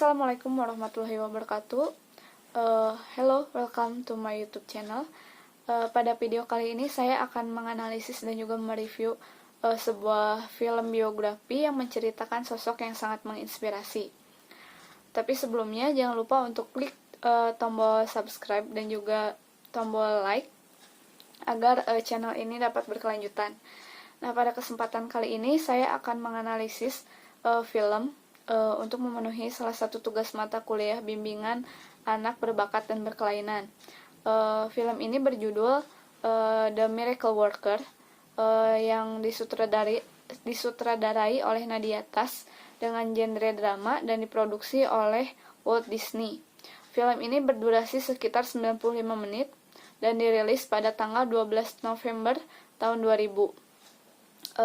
Assalamualaikum warahmatullahi wabarakatuh. Hello, welcome to my YouTube channel. Pada video kali ini saya akan menganalisis dan juga mereview sebuah film biografi yang menceritakan sosok yang sangat menginspirasi. Tapi sebelumnya jangan lupa untuk klik tombol subscribe dan juga tombol like agar channel ini dapat berkelanjutan. Nah, pada kesempatan kali ini saya akan menganalisis film untuk memenuhi salah satu tugas mata kuliah bimbingan anak berbakat dan berkelainan. Film ini berjudul The Miracle Worker yang disutradarai oleh Nadia Tas dengan genre drama dan diproduksi oleh Walt Disney. Film ini berdurasi sekitar 95 menit dan dirilis pada tanggal 12 November tahun 2000.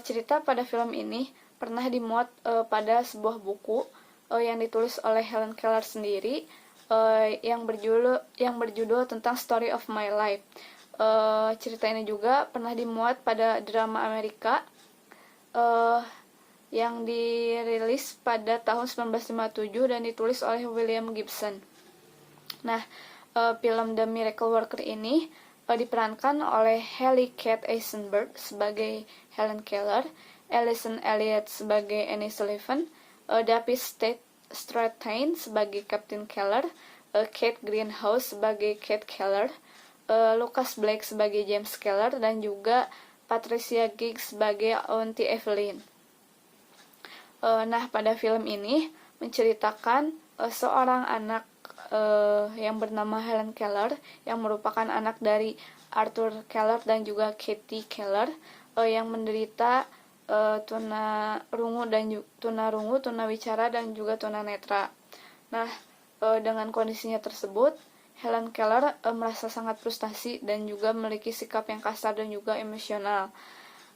Cerita pada film ini pernah dimuat pada sebuah buku yang ditulis oleh Helen Keller sendiri yang berjudul tentang Story of My Life. Cerita ini juga pernah dimuat pada drama Amerika yang dirilis pada tahun 1957 dan ditulis oleh William Gibson. Nah, film The Miracle Worker ini diperankan oleh Haley Kate Eisenberg sebagai Helen Keller, Alison Elliott sebagai Annie Sullivan, David Strathairn sebagai Captain Keller, Kate Greenhouse sebagai Kate Keller, Lucas Black sebagai James Keller, dan juga Patricia Giggs sebagai Auntie Evelyn. Nah, pada film ini menceritakan seorang anak yang bernama Helen Keller yang merupakan anak dari Arthur Keller dan juga Katie Keller yang menderita tunarungu, tunawicara dan juga tunanetra. Nah, dengan kondisinya tersebut, Helen Keller merasa sangat frustasi dan juga memiliki sikap yang kasar dan juga emosional,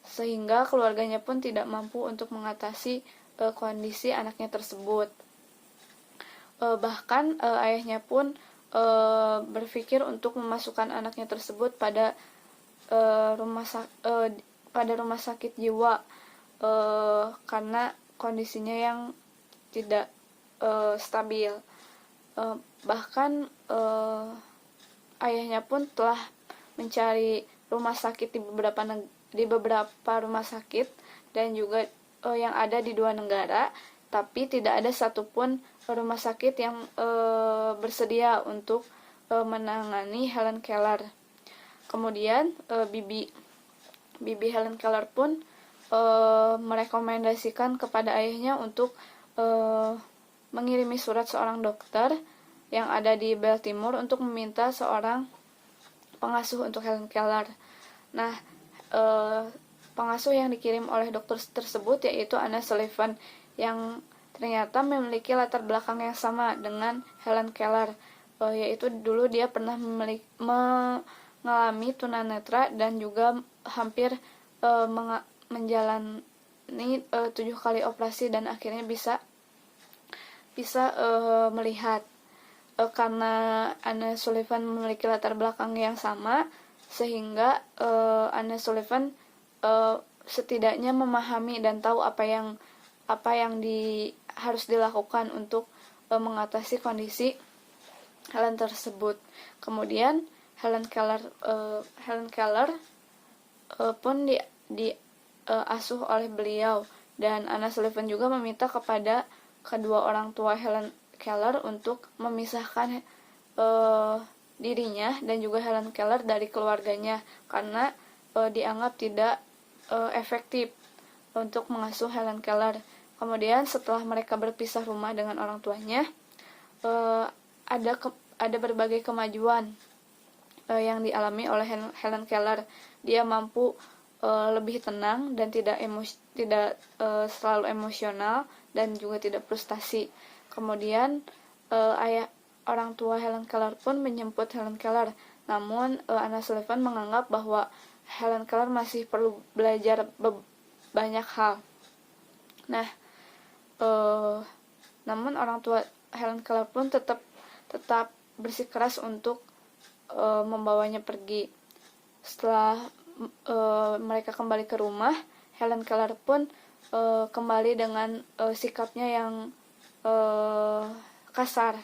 sehingga keluarganya pun tidak mampu untuk mengatasi kondisi anaknya tersebut. Bahkan ayahnya pun berpikir untuk memasukkan anaknya tersebut pada rumah sakit jiwa karena kondisinya yang tidak stabil. Bahkan ayahnya pun telah mencari rumah sakit di beberapa rumah sakit dan juga yang ada di 2 negara, tapi tidak ada satupun rumah sakit yang bersedia untuk menangani Helen Keller. Kemudian bibi Helen Keller pun merekomendasikan kepada ayahnya untuk mengirimi surat seorang dokter yang ada di Baltimore untuk meminta seorang pengasuh untuk Helen Keller. Nah, pengasuh yang dikirim oleh dokter tersebut yaitu Anna Sullivan yang ternyata memiliki latar belakang yang sama dengan Helen Keller, yaitu dulu dia pernah mengalami tunanetra dan juga hampir menjalani 7 kali operasi dan akhirnya bisa melihat. Karena Anna Sullivan memiliki latar belakang yang sama, sehingga Anna Sullivan setidaknya memahami dan tahu apa yang harus dilakukan untuk mengatasi kondisi Helen tersebut. Kemudian Helen Keller pun diasuh oleh beliau, dan Anna Sullivan juga meminta kepada kedua orang tua Helen Keller untuk memisahkan dirinya dan juga Helen Keller dari keluarganya karena dianggap tidak efektif untuk mengasuh Helen Keller. Kemudian setelah mereka berpisah rumah dengan orang tuanya, ada berbagai kemajuan yang dialami oleh Helen Keller. Dia mampu lebih tenang dan tidak selalu emosional dan juga tidak frustasi. Kemudian orang tua Helen Keller pun menjemput Helen Keller. Namun Anna Sullivan menganggap bahwa Helen Keller masih perlu belajar banyak hal. Nah, namun orang tua Helen Keller pun tetap bersikeras untuk membawanya pergi. Setelah mereka kembali ke rumah, Helen Keller pun kembali dengan sikapnya yang kasar.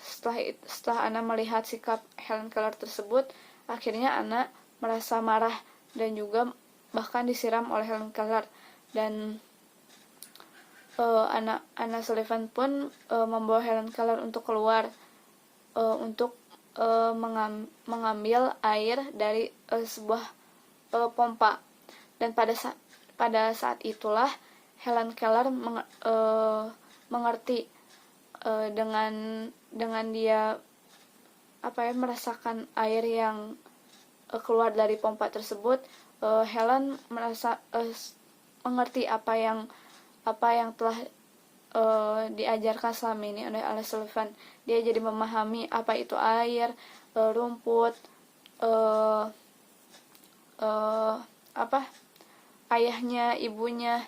Setelah Anna melihat sikap Helen Keller tersebut, akhirnya Anna merasa marah dan juga bahkan disiram oleh Helen Keller. Dan Anna Sullivan pun membawa Helen Keller untuk keluar untuk mengambil air dari sebuah pompa. Dan pada saat itulah Helen Keller mengerti dengan dia merasakan air yang keluar dari pompa tersebut. Helen merasa mengerti apa yang telah diajarkan selama ini oleh Anna Sullivan. Dia jadi memahami apa itu air, rumput, ayahnya, ibunya.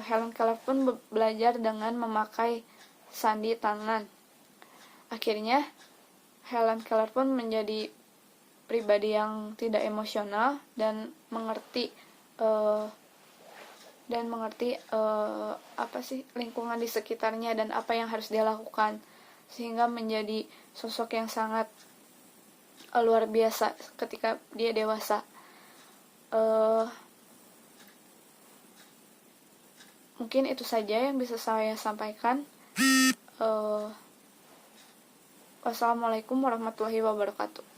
Helen Keller pun belajar dengan memakai sandi tangan. Akhirnya Helen Keller pun menjadi pribadi yang tidak emosional dan mengerti lingkungan di sekitarnya dan apa yang harus dia lakukan, sehingga menjadi sosok yang sangat luar biasa ketika dia dewasa. Mungkin itu saja yang bisa saya sampaikan. Wassalamualaikum warahmatullahi wabarakatuh.